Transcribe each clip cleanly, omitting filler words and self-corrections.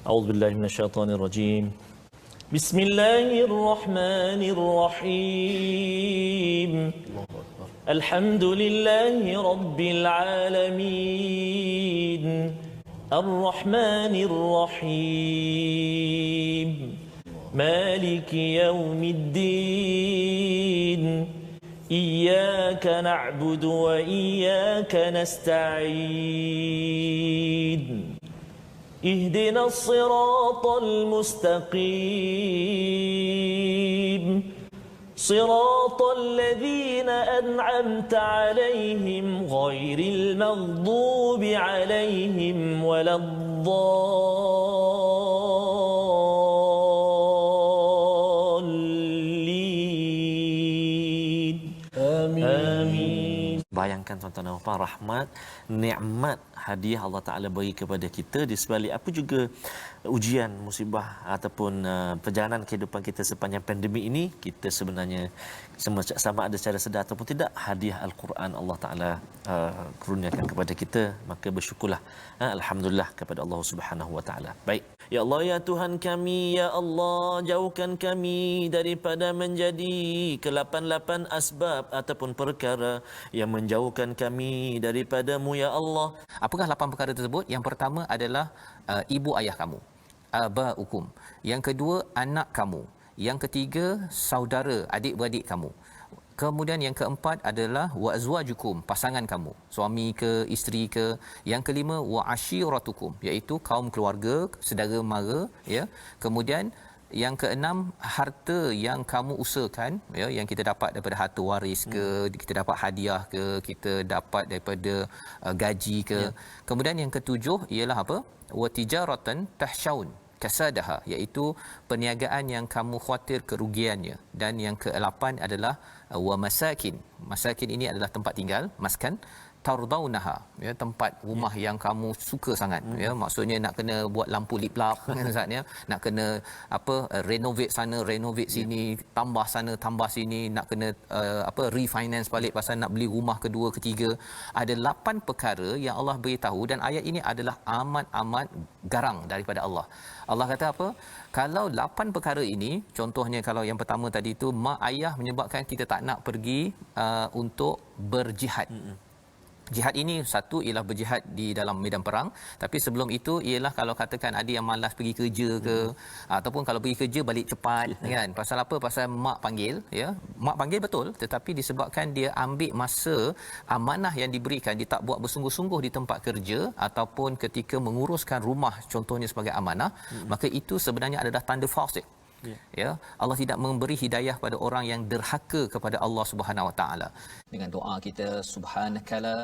أعوذ بالله من الشيطان الرجيم. بسم الله الرحمن الرحيم. الحمد لله رب العالمين. الرحمن الرحيم. مالك يوم الدين. إياك نعبد وإياك نستعين. اهدنا الصراط المستقيم. صراط الذين أنعمت عليهم غير المغضوب عليهم ولا الضالين. آمين. Bayangkan tuan-tuan dan puan, rahmat, nikmat, hadiah Allah Ta'ala bagi kepada kita di sebalik apa juga ujian, musibah ataupun perjalanan kehidupan kita sepanjang pandemik ini, kita sebenarnya sama ada secara sedar ataupun tidak, hadiah Al-Quran Allah Ta'ala kurniakan kepada kita, maka bersyukurlah, alhamdulillah kepada Allah Subhanahu Wa Ta'ala. Baik, ya Allah, ya Tuhan kami, ya Allah, jauhkan kami daripada menjadi ke-88 asbab ataupun perkara yang menjauhkan kami daripada-Mu, ya Allah. Apakah 8 perkara tersebut? Yang pertama adalah ibu ayah kamu, abaukum. Yang kedua, anak kamu. Yang ketiga, saudara, adik-beradik kamu. Kemudian yang keempat adalah wa azwajukum, pasangan kamu, suami ke, isteri ke. Yang kelima, wa ashiratukum, iaitu kaum keluarga, saudara mara, ya. Kemudian yang keenam, harta yang kamu usahakan, ya, yang kita dapat daripada harta waris ke, kita dapat hadiah ke, kita dapat daripada gaji ke. Kemudian yang ketujuh ialah apa? Wa tijaratan tahsyaun kasadaha, iaitu perniagaan yang kamu khawatir kerugiannya. Dan yang ke-8 adalah wa masakin. Masakin ini adalah tempat tinggal, maskan tardaunaha, ya, tempat rumah yang kamu suka sangat, ya, maksudnya nak kena buat lampu lip-lap Ustaz, ya, nak kena renovate sana, renovate sini, tambah sana, tambah sini, nak kena refinance balik pasal nak beli rumah kedua, ketiga. Ada 8 perkara yang Allah beritahu, dan ayat ini adalah amat-amat garang daripada Allah. Allah kata apa? Kalau 8 perkara ini, contohnya kalau yang pertama tadi itu, mak ayah menyebabkan kita tak nak pergi untuk berjihad. Jihad ini satu ialah berjihad di dalam medan perang, tapi sebelum itu ialah kalau katakan ada yang malas pergi kerja ke, ataupun kalau pergi kerja balik cepat, kan? Pasal apa? Pasal mak panggil, ya. Mak panggil betul, tetapi disebabkan dia ambil masa amanah yang diberikan, dia tak buat bersungguh-sungguh di tempat kerja ataupun ketika menguruskan rumah contohnya sebagai amanah, maka itu sebenarnya adalah tanda fasik. Ya, Allah tidak memberi hidayah pada orang yang derhaka kepada Allah Subhanahu Wa Taala. Dengan doa kita, subhanakala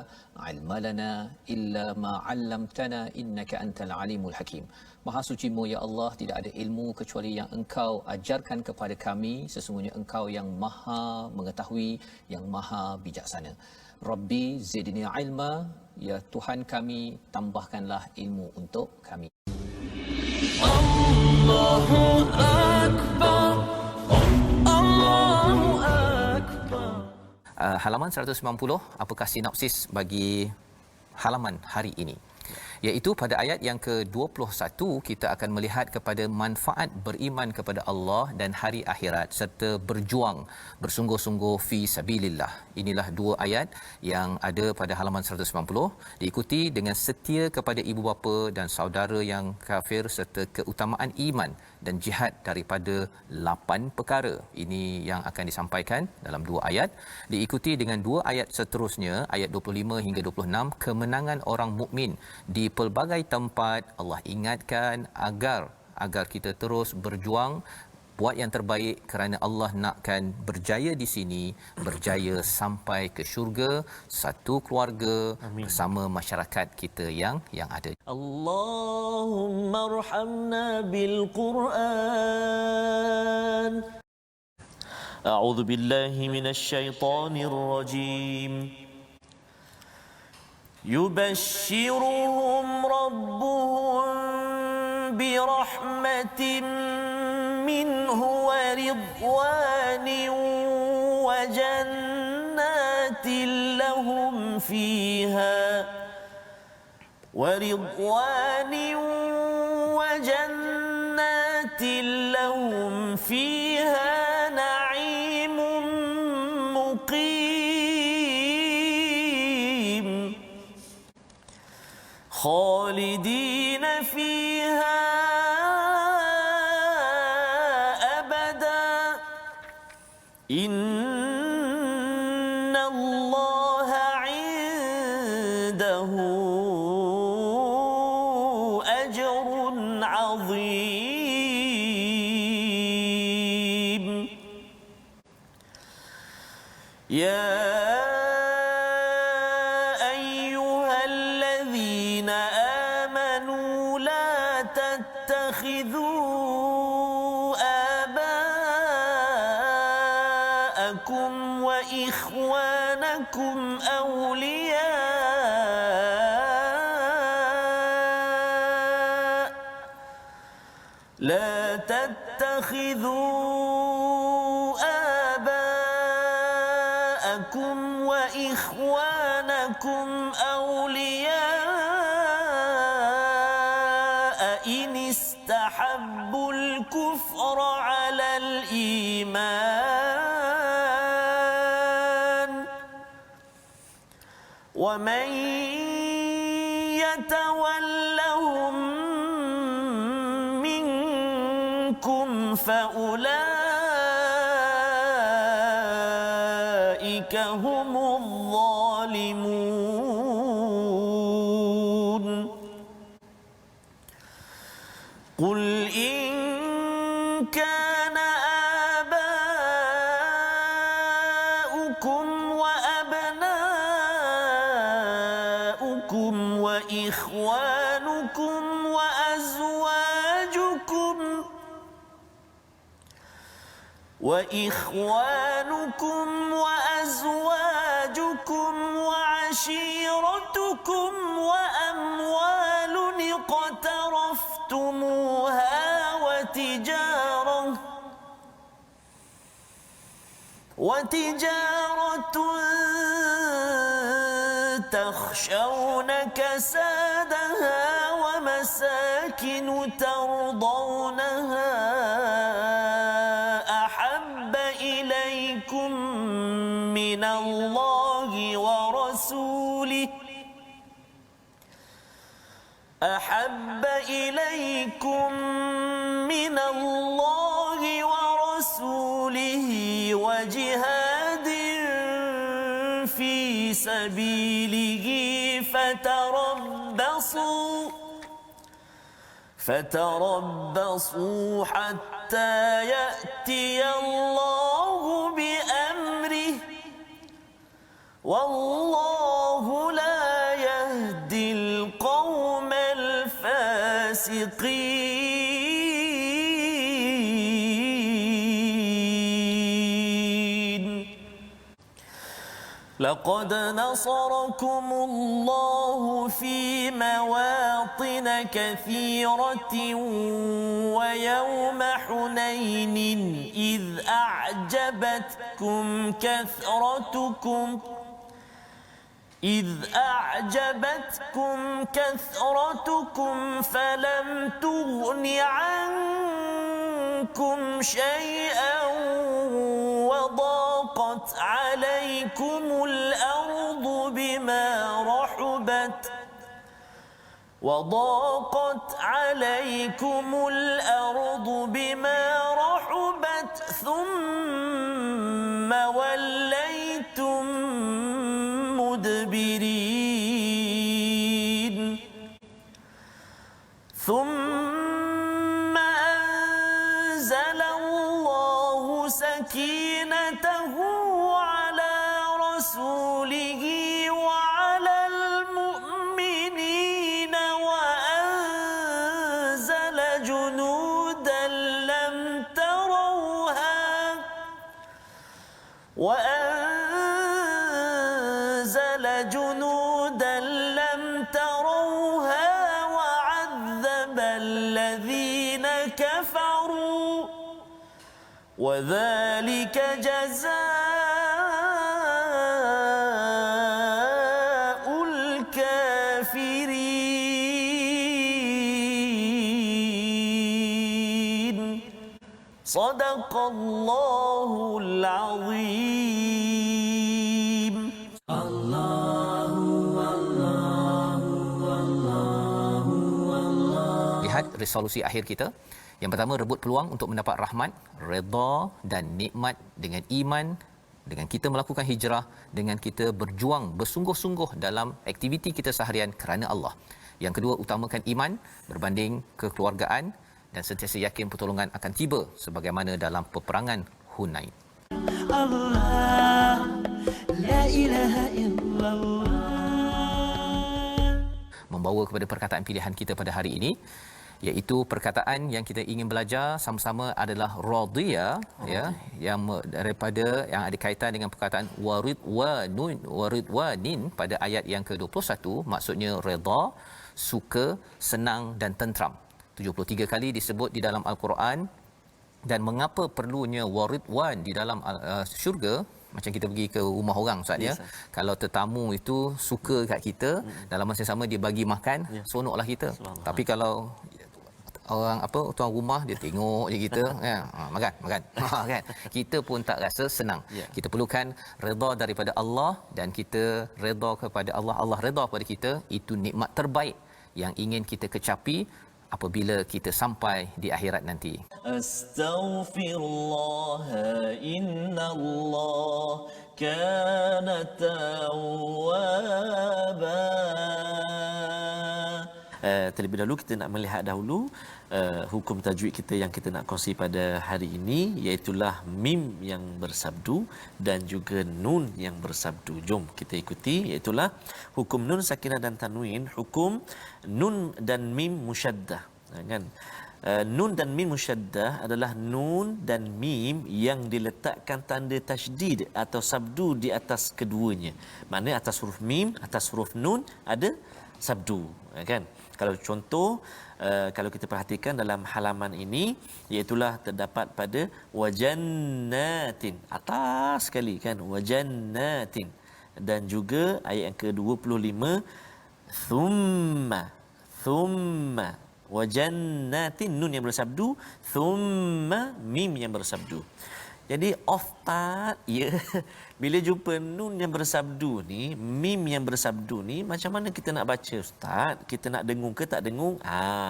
ilma lana illa ma 'allamtana innaka antal alimul hakim. Maha suci-Mu ya Allah, tidak ada ilmu kecuali yang Engkau ajarkan kepada kami, sesungguhnya Engkau yang Maha mengetahui, yang Maha bijaksana. Rabbi zidni ilma, ya Tuhan kami, tambahkanlah ilmu untuk kami. Allahu akbar, Allahu akbar. Halaman 190, apakah sinopsis bagi halaman hari ini? Iaitu pada ayat yang ke-21 kita akan melihat kepada manfaat beriman kepada Allah dan hari akhirat serta berjuang bersungguh-sungguh fi sabilillah. Inilah 2 ayat yang ada pada halaman 190, diikuti dengan setia kepada ibu bapa dan saudara yang kafir serta keutamaan iman dan jihad daripada 8 perkara. Ini yang akan disampaikan dalam 2 ayat, diikuti dengan 2 ayat seterusnya, ayat 25 hingga 26, kemenangan orang mukmin di pelbagai tempat. Allah ingatkan agar kita terus berjuang, buat yang terbaik kerana Allah nakkan berjaya di sini, berjaya sampai ke syurga, satu keluarga. Amin. Bersama masyarakat kita yang ada. Allahumma arhamna bil Quran. A'udzu billahi minasy syaithanir rajim. Yubashshiruhum rabbuhum bi rahmatin minhu wa ridwanin wa jannatin lahum fiha wa ridwanin wa جنات لهم فيها نعيم مقيم خالدين فيها أبدا إن الله عنده أجر عظيم يا أيها الذين آمنوا لا تتخذوا آباءكم وإخوانكم أولياء لا تتخذوا آباءكم وإخوانكم أولياء إن استحبوا الكفر على الإيمان ومن يتولهم منكم فأولئك هم الظالمون قل إن كان آباؤكم وأبناؤكم وإخوانكم وأزواجكم وعشيرتكم وأموال اقترفتموها وتجارة تخشون كسادها ومساكن ترضونها أحب إليكم من الله ورسوله وجهاد في سبيله فتربصوا حتى يأتي الله بأمره والله لا يهدي القوم الفاسقين لقد نصركم الله في مواطن كثيرة ويوم حنين إذ أعجبتكم كثرتكم فلم تغن عنكم شيئا وضاقت عليكم الأرض بما رحبت ثم وليتم مدبرين ثم أنزل الله سكينته على رسوله وعلى المؤمنين وأنزل جنودا لم تروها وعذب الذين كفروا وذلك جزاء الكافرين Sadaqallahul azim. Lihat resolusi akhir kita. Yang pertama, rebut peluang untuk mendapat rahmat, redha dan nikmat dengan iman, dengan kita melakukan hijrah, dengan kita berjuang bersungguh-sungguh dalam aktiviti kita seharian kerana Allah. Yang kedua, utamakan iman berbanding kekeluargaan dan sentiasa yakin pertolongan akan tiba sebagaimana dalam peperangan Hunain. Allah, la ilaha illallah. Membawa kepada perkataan pilihan kita pada hari ini, iaitu perkataan yang kita ingin belajar sama-sama adalah radhiya, ya, yang daripada yang ada kaitan dengan perkataan waridwanin pada ayat yang ke-21, maksudnya redha, suka, senang dan tentram. 73 kali disebut di dalam al-Quran. Dan mengapa perlunya waridwan di dalam syurga? Macam kita pergi ke rumah orang, Ustaz, ya. Kalau tetamu itu suka kat kita, dalam masa yang sama dia bagi makan, seronoklah kita. Tapi kalau orang tuan rumah dia tengok je kita, ya, makan kan, kita pun tak rasa senang. Kita perlukan redha daripada Allah, dan kita redha kepada Allah, Allah redha kepada kita. Itu nikmat terbaik yang ingin kita kecapi apabila kita sampai di akhirat nanti. Astaghfirullah, innallah kana tawwaba. Terlebih dahulu kita nak melihat dahulu hukum tajwid kita yang kita nak kongsi pada hari ini, iaitulah mim yang bersabdu dan juga nun yang bersabdu. Jom kita ikuti, iaitulah hukum nun sakinah dan tanwin, hukum nun dan mim musyaddah, kan? Nun dan mim musyaddah adalah nun dan mim yang diletakkan tanda tasydid atau sabdu di atas keduanya. Maknanya atas huruf mim, atas huruf nun ada sabdu, kan? Kalau contoh, kalau kita perhatikan dalam halaman ini, iaitulah terdapat pada wajannatin, atas sekali, kan, wajannatin. Dan juga ayat yang ke-25, thumma wajannatin, nun yang bersabdu, thumma mim yang bersabdu. Jadi oftat, ya, bila jumpa nun yang bersabdu ni, mim yang bersabdu ni, macam mana kita nak baca, Ustaz? Kita nak dengung ke tak dengung?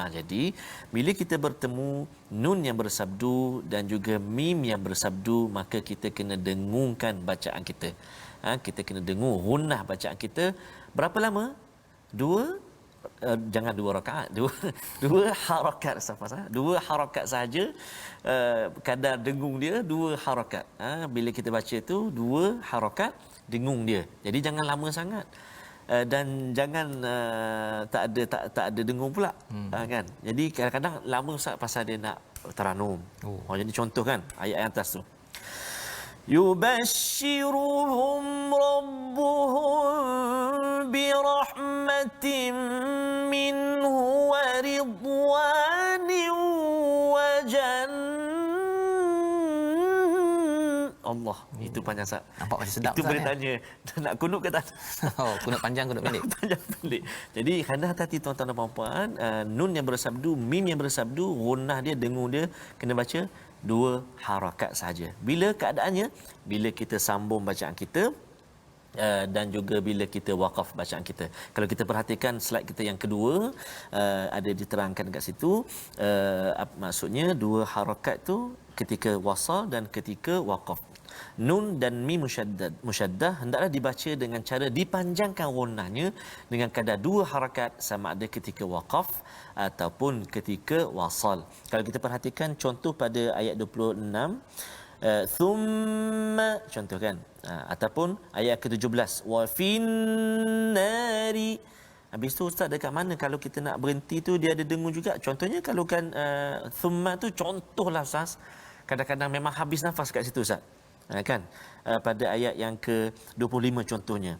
Jadi bila kita bertemu nun yang bersabdu dan juga mim yang bersabdu, maka kita kena dengungkan bacaan kita. Kita kena dengung gunnah bacaan kita. Berapa lama? Jangan 2 rakaat, dua harakat, dua harakat saja. Kadar dengung dia 2 harakat. Bila kita baca tu 2 harakat dengung dia. Jadi jangan lama sangat. Dan jangan tak ada dengung pula, kan. Jadi kadang-kadang lama Ustaz pasal dia nak taranum. Jadi contoh, kan, ayat yang atas tu, yubashshiruhum rabbuhum birahmatin minhu wa ridwanin wa Allah. Itu panjang, Ustaz. Nampak macam sedap, itu Ustaz, boleh tanya nak kunut ke tak? Kunut panjang, kunut pendek. Panjang pendek. Jadi kena hati-hati tuan-tuan dan puan-puan, nun yang bersabdu, mim yang bersabdu, gunnah dia, dengung dia kena baca 2 harakat saja. Bila keadaannya? Bila kita sambung bacaan kita, dan juga bila kita waqaf bacaan kita. Kalau kita perhatikan slide kita yang kedua, ada diterangkan dekat situ, maksudnya 2 harakat tu ketika wasal dan ketika waqaf. Nun dan mim musyaddah hendaklah dibaca dengan cara dipanjangkan gunnahnya dengan kadar 2 harakat, sama ada ketika waqaf ataupun ketika wasal. Kalau kita perhatikan contoh pada ayat 26, thumma, contoh, kan, ataupun ayat ke-17, wa finnari. Habis tu Ustaz, dekat mana kalau kita nak berhenti tu dia ada dengung juga? Contohnya kalau kan thumma tu, contohlah Ustaz, kadang-kadang memang habis nafas kat situ, Ustaz. Kan, pada ayat yang ke-25 contohnya,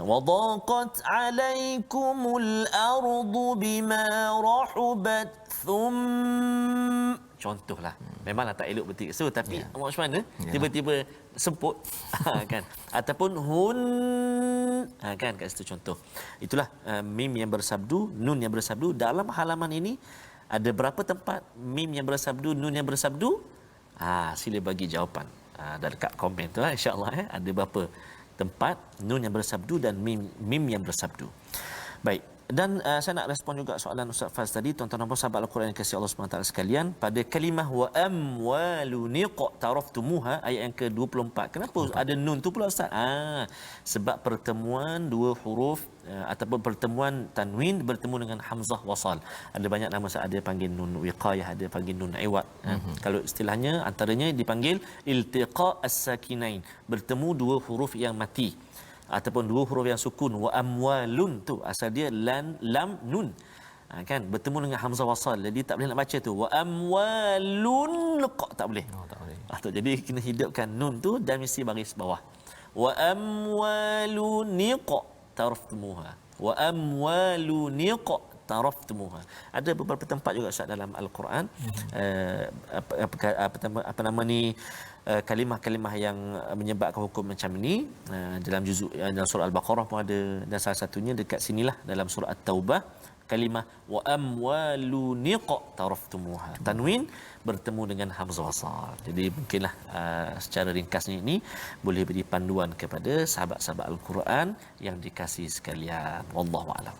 wadaqat alaikumul ardu bima rahubat contohlah, memanglah tak elok betul so, tapi macam mana tiba-tiba semput, kan, ataupun kan, kat situ contoh. Itulah mim yang bersabdu, nun yang bersabdu dalam halaman ini. Ada berapa tempat mim yang bersabdu, nun yang bersabdu? Sila bagi jawapan. Dan dekat komen tu insya-Allah ada berapa tempat nun yang bersabdu dan mim yang bersabdu. Baik. Dan saya nak respon juga soalan Ustaz Faz tadi, tuan-tuan dan puan sahabat Al-Quran yang kasih Allah SWT sekalian, pada kalimah wa amwalun taraftumuha ayat yang ke-24. Kenapa ada nun tu pula Ustaz? Sebab pertemuan dua huruf ataupun pertemuan tanwin bertemu dengan hamzah wasal. Ada banyak nama, ada panggil nun wiqayah, ada panggil nun iwad. Kalau istilahnya antaranya dipanggil iltiqa as-sakinain, bertemu dua huruf yang mati ataupun dua huruf yang sukun. Wa amwalun tu asal dia lam nun, kan, bertemu dengan hamzah wasal, jadi tak boleh nak baca tu wa amwalun tak boleh. Tak boleh. Jadi kena hidupkan nun tu dan mesti baris bawah. Wa amwalun taraftumuha, wa amwalun taraftumuha. Ada beberapa tempat juga Ustaz dalam Al-Quran apa nama ni, kalimah-kalimah yang menyebabkan hukum macam ini. Dalam juzuk dalam surah Al-Baqarah pun ada, dan salah satunya dekat sinilah dalam surah At-Taubah, kalimah wa amwalun taraftumuha, tanwin bertemu dengan hamzah wasal. Jadi mungkinlah secara ringkasnya ini boleh beri panduan kepada sahabat-sahabat Al-Quran yang dikasihi sekalian. Wallahu a'lam.